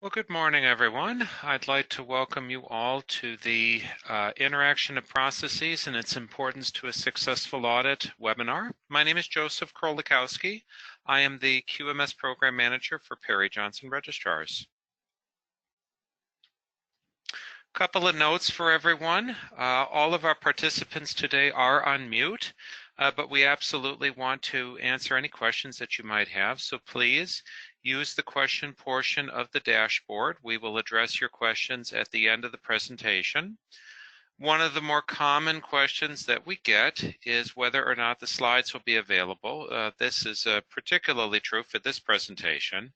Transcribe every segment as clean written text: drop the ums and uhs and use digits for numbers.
Well, good morning, everyone. I'd like to welcome you all to the Interaction of Processes and its Importance to a Successful Audit webinar. My name is Joseph Krolikowski. I am the QMS Program Manager for Perry Johnson Registrars. Couple of notes for everyone. All of our participants today are on mute, but we absolutely want to answer any questions that you might have, so please use the question portion of the dashboard. We will address your questions at the end of the presentation. One of the more common questions that we get is whether or not the slides will be available. This is particularly true for this presentation.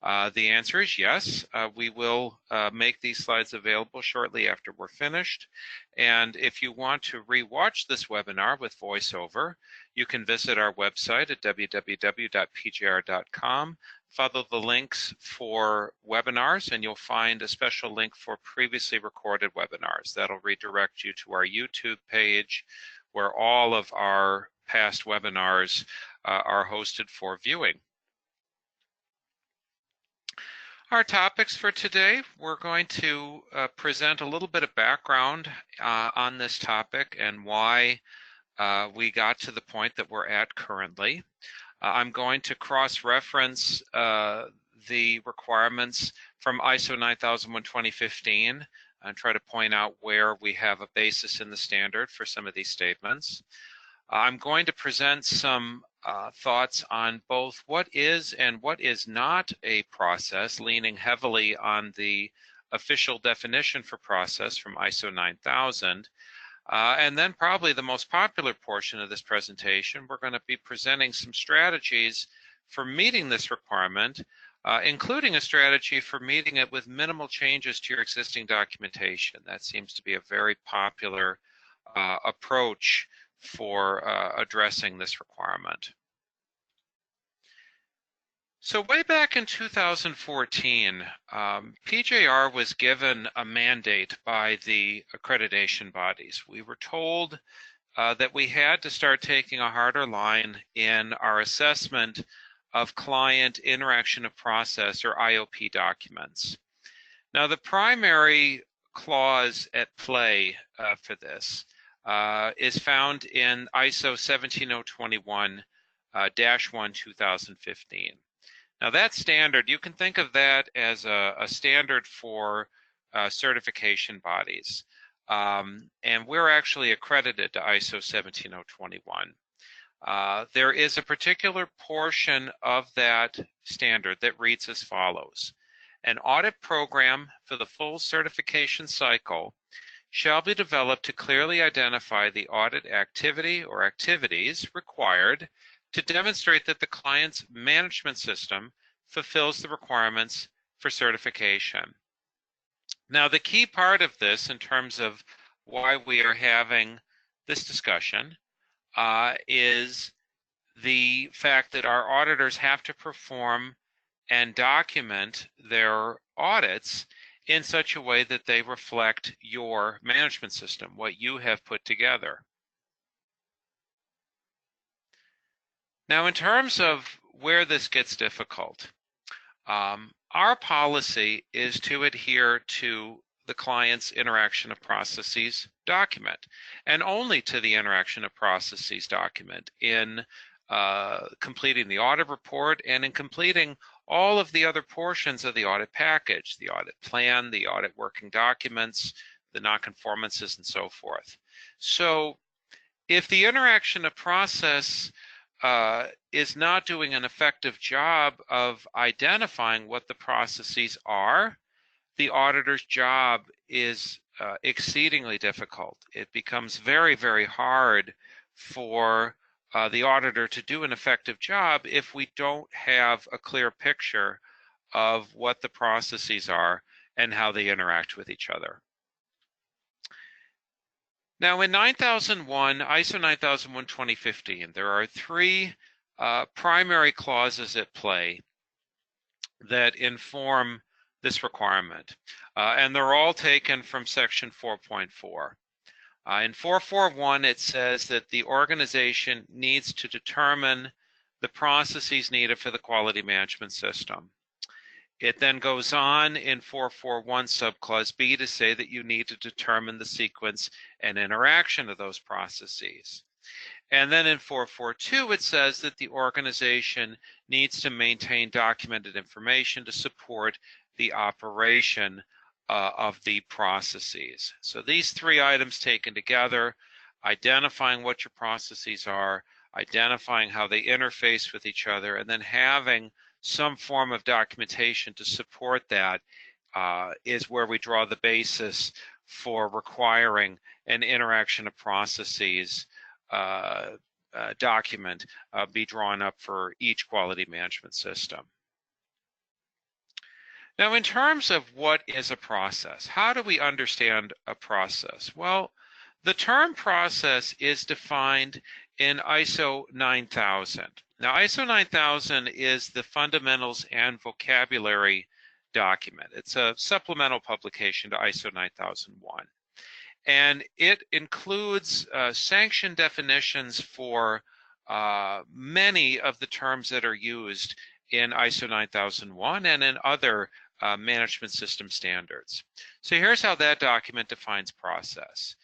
The answer is yes. We will make these slides available shortly after we're finished. And if you want to re-watch this webinar with voiceover, you can visit our website at www.pjr.com. Follow the links for webinars, and you'll find a special link for previously recorded webinars. That'll redirect you to our YouTube page, where all of our past webinars are hosted for viewing. Our topics for today, we're going to present a little bit of background on this topic and why we got to the point that we're at currently. I'm going to cross-reference the requirements from ISO 9001:2015 and try to point out where we have a basis in the standard for some of these statements. I'm going to present some thoughts on both what is and what is not a process, leaning heavily on the official definition for process from ISO 9000. And then probably the most popular portion of this presentation, we're going to be presenting some strategies for meeting this requirement, including a strategy for meeting it with minimal changes to your existing documentation. That seems to be a very popular approach for addressing this requirement. So way back in 2014, PJR was given a mandate by the accreditation bodies. We were told that we had to start taking a harder line in our assessment of client interaction of process, or IOP documents. Now, the primary clause at play for this is found in ISO 17021-1 Now that standard, you can think of that as a standard for certification bodies. And we're actually accredited to ISO 17021. There is a particular portion of that standard that reads as follows. An audit program for the full certification cycle shall be developed to clearly identify the audit activity or activities required to demonstrate that the client's management system fulfills the requirements for certification. Now, the key part of this, in terms of why we are having this discussion, is the fact that our auditors have to perform and document their audits in such a way that they reflect your management system, what you have put together. Now, in terms of where this gets difficult, our policy is to adhere to the client's interaction of processes document, and only to the interaction of processes document in completing the audit report and in completing all of the other portions of the audit package, the audit plan, the audit working documents, the nonconformances, and so forth. So if the interaction of process is not doing an effective job of identifying what the processes are, the auditor's job is exceedingly difficult. It becomes very, very hard for the auditor to do an effective job if we don't have a clear picture of what the processes are and how they interact with each other. Now, in 9001, ISO 9001:2015, there are three primary clauses at play that inform this requirement, and they're all taken from section 4.4. In 4.4.1, it says that the organization needs to determine the processes needed for the quality management system. It then goes on in 441 subclause B to say that you need to determine the sequence and interaction of those processes. And then in 442, it says that the organization needs to maintain documented information to support the operation of the processes. So these three items taken together, identifying what your processes are, identifying how they interface with each other, and then having some form of documentation to support that is where we draw the basis for requiring an interaction of processes document be drawn up for each quality management system. Now, in terms of what is a process, how do we understand a process? Well, the term process is defined in ISO 9000. Now, ISO 9000 is the fundamentals and vocabulary document. It's a supplemental publication to ISO 9001. And it includes sanction definitions for many of the terms that are used in ISO 9001 and in other management system standards. So here's how that document defines process.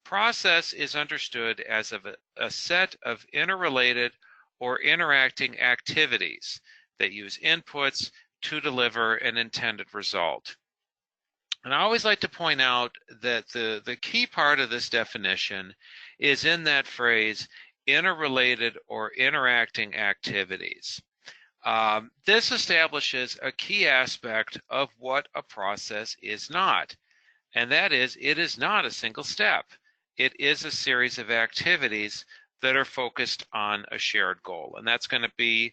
Process is understood as a set of interrelated or interacting activities that use inputs to deliver an intended result. And I always like to point out that the key part of this definition is in that phrase, interrelated or interacting activities. This establishes a key aspect of what a process is not, and that is it is not a single step. It is a series of activities that are focused on a shared goal, and that's going to be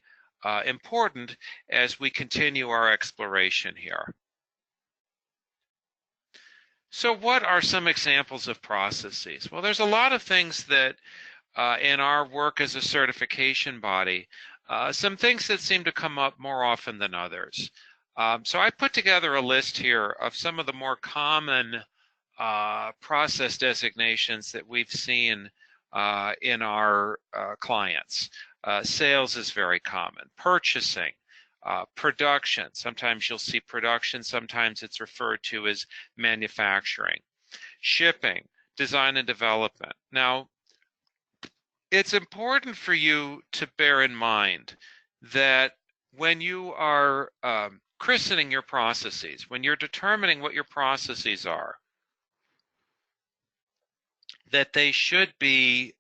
important as we continue our exploration here. So what are some examples of processes? Well, there's a lot of things that in our work as a certification body, some things that seem to come up more often than others. So I put together a list here of some of the more common process designations that we've seen in our clients. Sales is very common. Purchasing, production. Sometimes you'll see production, sometimes it's referred to as manufacturing. Shipping, design and development. Now, it's important for you to bear in mind that when you are christening your processes, when you're determining what your processes are, that they should be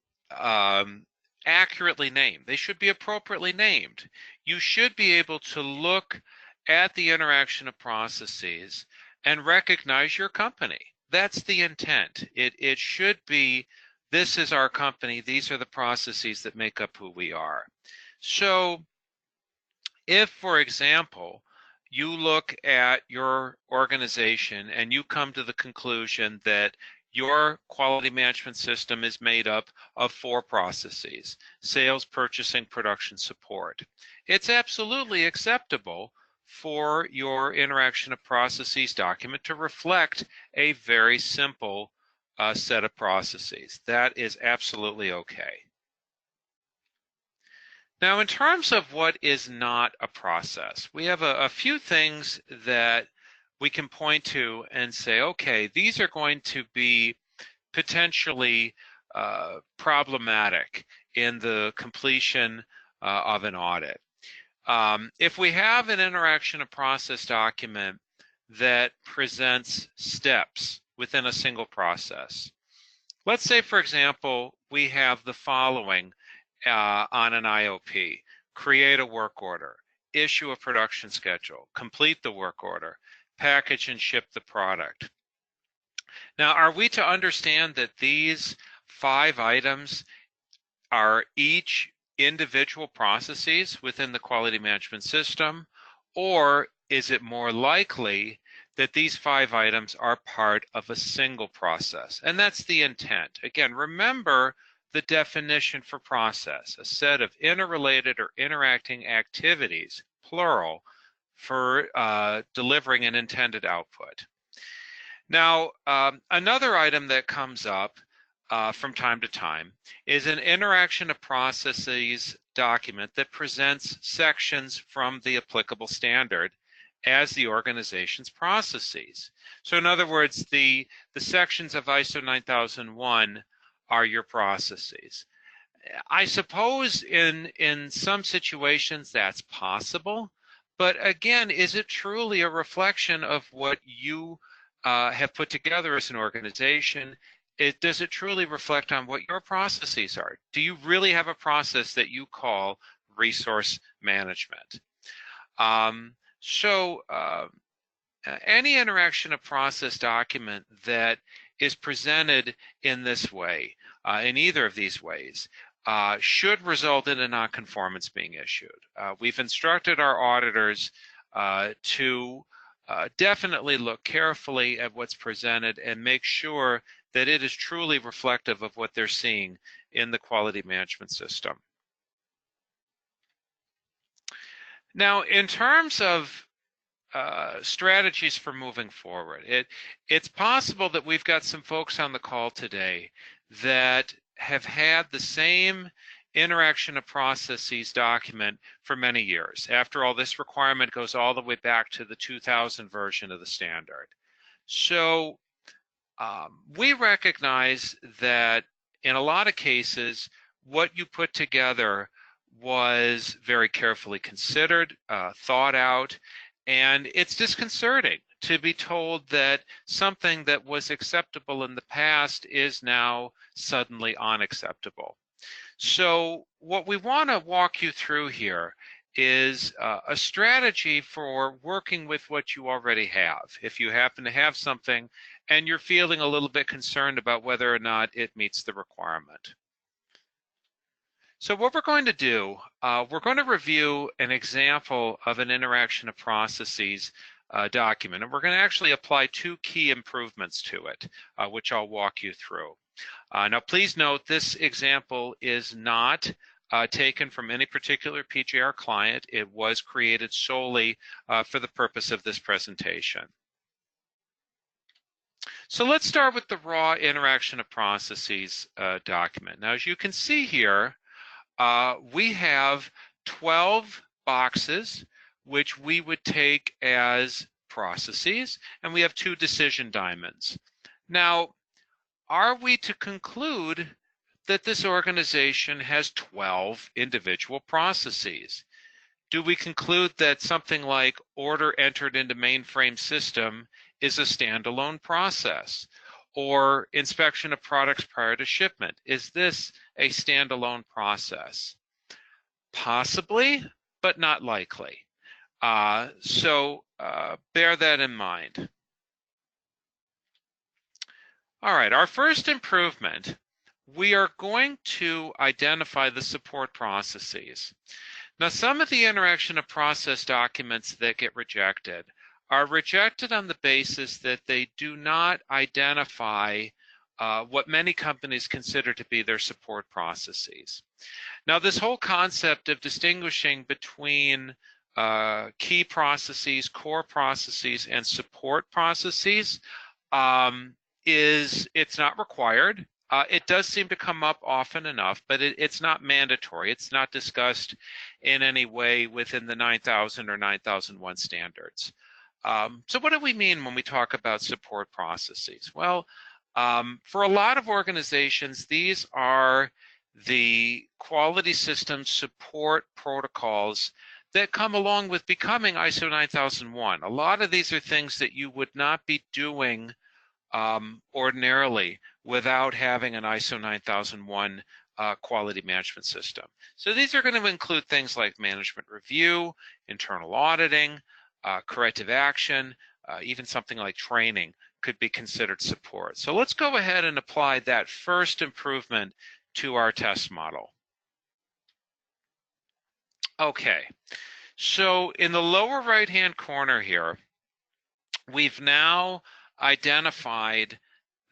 accurately named. They should be appropriately named. You should be able to look at the interaction of processes and recognize your company. That's the intent. It should be, this is our company, these are the processes that make up who we are. So if, for example, you look at your organization and you come to the conclusion that your quality management system is made up of 4 processes: sales, purchasing, production, support. It's absolutely acceptable for your interaction of processes document to reflect a very simple set of processes. That is absolutely okay. Now, in terms of what is not a process, we have a few things that we can point to and say, okay, these are going to be potentially problematic in the completion of an audit. If we have an interaction of process document that presents steps within a single process, let's say, for example, we have the following on an IOP: create a work order, issue a production schedule, complete the work order, package and ship the product. Now, are we to understand that these 5 items are each individual processes within the quality management system, or is it more likely that these 5 items are part of a single process? And that's the intent. Again, remember the definition for process: a set of interrelated or interacting activities, plural, for delivering an intended output. Now, another item that comes up from time to time is an interaction of processes document that presents sections from the applicable standard as the organization's processes. So in other words, the sections of ISO 9001 are your processes. I suppose in some situations that's possible, but again, is it truly a reflection of what you have put together as an organization? Does it truly reflect on what your processes are? Do you really have a process that you call resource management? Any interaction of process document that is presented in this way, in either of these ways, should result in a nonconformance being issued. We've instructed our auditors to definitely look carefully at what's presented and make sure that it is truly reflective of what they're seeing in the quality management system. Now, in terms of strategies for moving forward, it's possible that we've got some folks on the call today that have had the same interaction of processes document for many years. After all, this requirement goes all the way back to the 2000 version of the standard. So we recognize that in a lot of cases, what you put together was very carefully considered, thought out, and it's disconcerting to be told that something that was acceptable in the past is now suddenly unacceptable. So what we want to walk you through here is a strategy for working with what you already have. If you happen to have something and you're feeling a little bit concerned about whether or not it meets the requirement. So what we're going to do, we're going to review an example of an interaction of processes document, and we're going to actually apply two key improvements to it, which I'll walk you through. Now, please note this example is not taken from any particular PGR client. It was created solely for the purpose of this presentation. So let's start with the raw interaction of processes document. Now, as you can see here, we have 12 boxes, which we would take as processes, and we have 2 decision diamonds. Now, are we to conclude that this organization has 12 individual processes? Do we conclude that something like order entered into mainframe system is a standalone process? Or inspection of products prior to shipment, is this a standalone process? Possibly, but not likely. So bear that in mind. All right, our first improvement, we are going to identify the support processes. Now, some of the interaction of process documents that get rejected are rejected on the basis that they do not identify what many companies consider to be their support processes. Now, this whole concept of distinguishing between key processes, core processes, and support processes it's not required. It does seem to come up often enough, but it's not mandatory. It's not discussed in any way within the 9000 or 9001 standards. So what do we mean when we talk about support processes? Well, for a lot of organizations, these are the quality system support protocols that come along with becoming ISO 9001. A lot of these are things that you would not be doing ordinarily without having an ISO 9001 quality management system. So these are going to include things like management review, internal auditing, corrective action, even something like training could be considered support. So let's go ahead and apply that first improvement to our test model. Okay, so in the lower right-hand corner here, we've now identified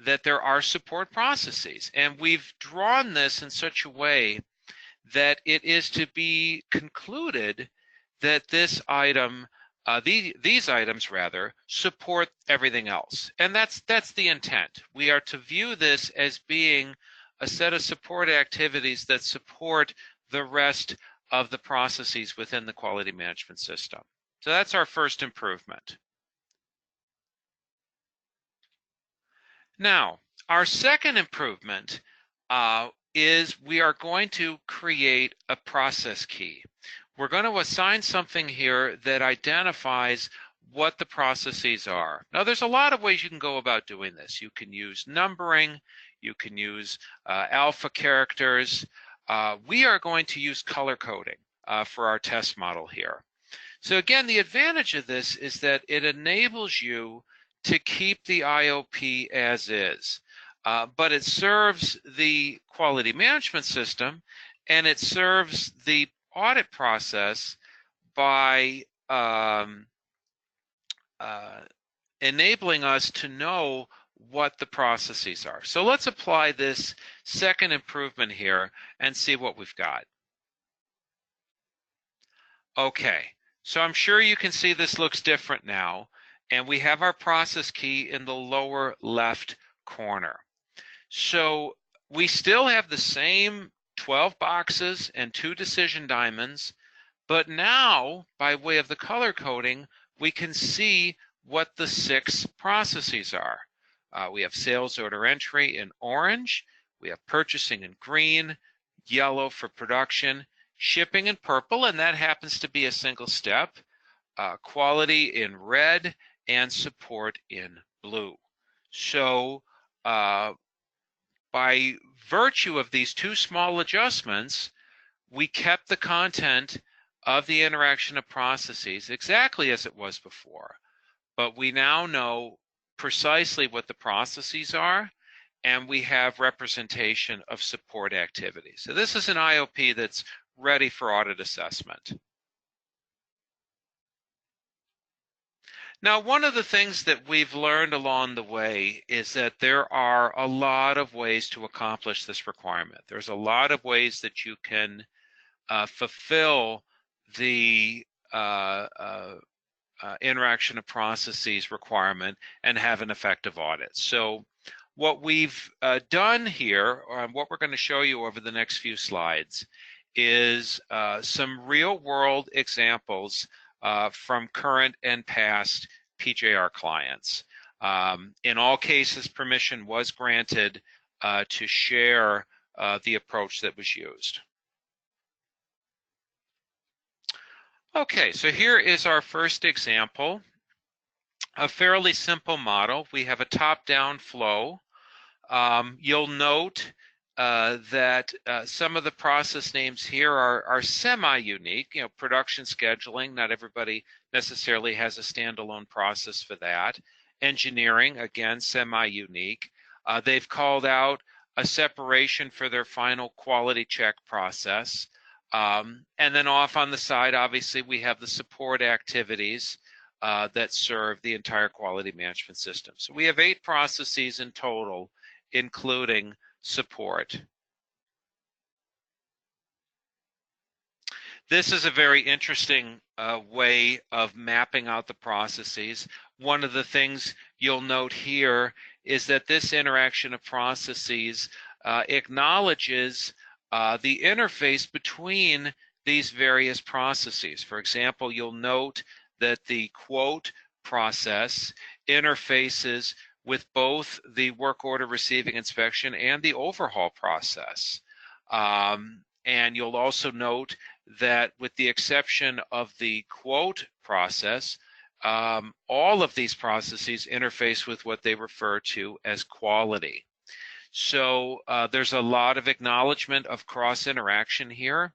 that there are support processes, and we've drawn this in such a way that it is to be concluded that this item, these items rather, support everything else. And that's the intent. We are to view this as being a set of support activities that support the rest of the processes within the quality management system. So that's our first improvement. Now, our second improvement is we are going to create a process key. We're going to assign something here that identifies what the processes are. Now, there's a lot of ways you can go about doing this. You can use numbering, you can use alpha characters. We are going to use color coding for our test model here. So again, the advantage of this is that it enables you to keep the IOP as is, but it serves the quality management system and it serves the audit process by enabling us to know what the processes are. So let's apply this second improvement here and see what we've got. Okay, so I'm sure you can see this looks different now, and we have our process key in the lower left corner. So we still have the same 12 boxes and 2 decision diamonds, but now, by way of the color coding, we can see what the 6 processes are. We have sales order entry in orange, we have purchasing in green, yellow for production, shipping in purple, and that happens to be a single step, quality in red, and support in blue. So by virtue of these 2 small adjustments, we kept the content of the interaction of processes exactly as it was before, but we now know precisely what the processes are, and we have representation of support activities. So this is an IOP that's ready for audit assessment. Now, one of the things that we've learned along the way is that there are a lot of ways to accomplish this requirement. There's a lot of ways that you can fulfill the interaction of processes requirement and have an effective audit. So what we've done here, or what we're going to show you over the next few slides, is some real-world examples from current and past PJR clients. In all cases, permission was granted to share the approach that was used. Okay, so here is our first example. A fairly simple model. We have a top-down flow. You'll note that some of the process names here are semi-unique. You know, production scheduling, not everybody necessarily has a standalone process for that. Engineering, again, semi-unique. They've called out a separation for their final quality check process. And then off on the side, obviously, we have the support activities that serve the entire quality management system. So we have 8 processes in total, including support. This is a very interesting way of mapping out the processes. One of the things you'll note here is that this interaction of processes acknowledges the interface between these various processes. For example, you'll note that the quote process interfaces with both the work order receiving inspection and the overhaul process. And you'll also note that with the exception of the quote process, all of these processes interface with what they refer to as quality. So there's a lot of acknowledgement of cross-interaction here.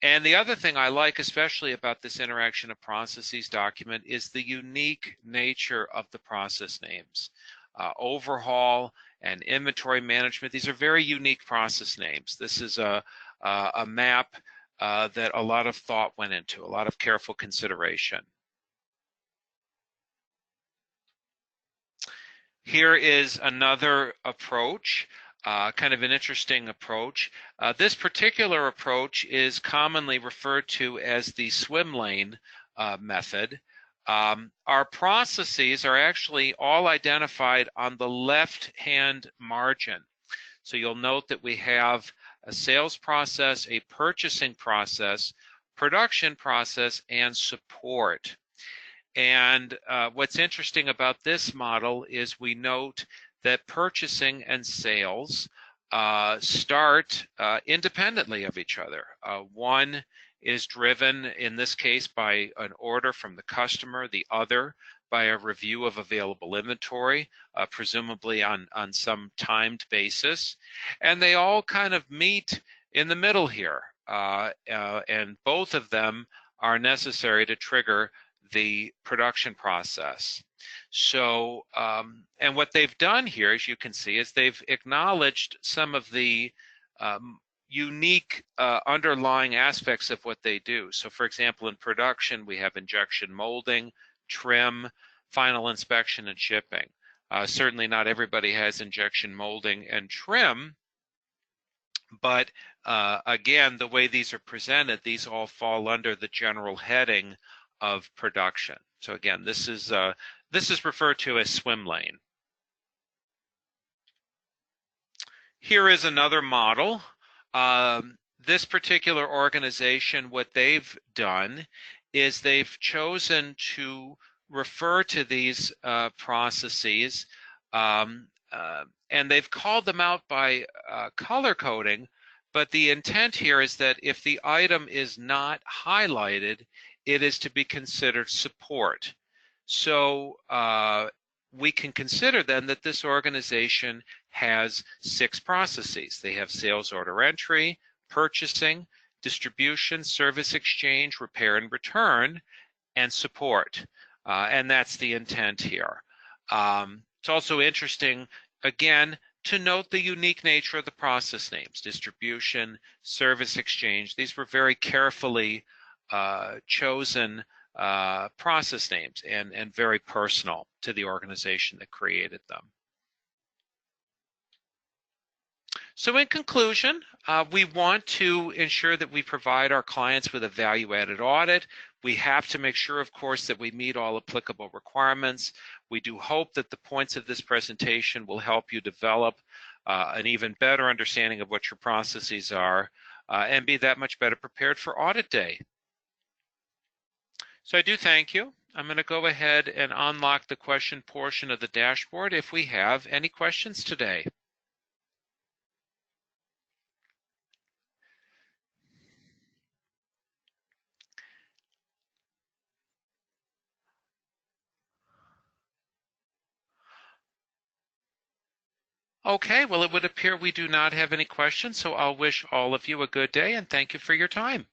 And the other thing I like especially about this interaction of processes document is the unique nature of the process names. Overhaul and inventory management, these are very unique process names. This is a map that a lot of thought went into, a lot of careful consideration. Here is another approach, kind of an interesting approach. This particular approach is commonly referred to as the swim lane method. Our processes are actually all identified on the left-hand margin. So you'll note that we have a sales process, a purchasing process, production process, and support. And what's interesting about this model is we note that purchasing and sales start independently of each other. One is driven, in this case, by an order from the customer, the other by a review of available inventory, presumably on some timed basis. And they all kind of meet in the middle here. And both of them are necessary to trigger the production process. So, and what they've done here, as you can see, is they've acknowledged some of the unique underlying aspects of what they do. So, for example, in production, we have injection molding, trim, final inspection, and shipping. Certainly not everybody has injection molding and trim, but again, the way these are presented, these all fall under the general heading of production. So again, this is referred to as swim lane. Here is another model. This particular organization, what they've done is they've chosen to refer to these processes, and they've called them out by color coding, but the intent here is that if the item is not highlighted, it is to be considered support. So we can consider then that this organization has 6 processes. They have sales order entry, purchasing, distribution, service exchange, repair and return, and support. And that's the intent here. It's also interesting, again, to note the unique nature of the process names, distribution, service exchange. These were very carefully chosen process names and very personal to the organization that created them. So in conclusion, we want to ensure that we provide our clients with a value-added audit. We have to make sure, of course, that we meet all applicable requirements. We do hope that the points of this presentation will help you develop an even better understanding of what your processes are and be that much better prepared for audit day. So I do thank you. I'm going to go ahead and unlock the question portion of the dashboard if we have any questions today. Okay, well, it would appear we do not have any questions, so I'll wish all of you a good day and thank you for your time.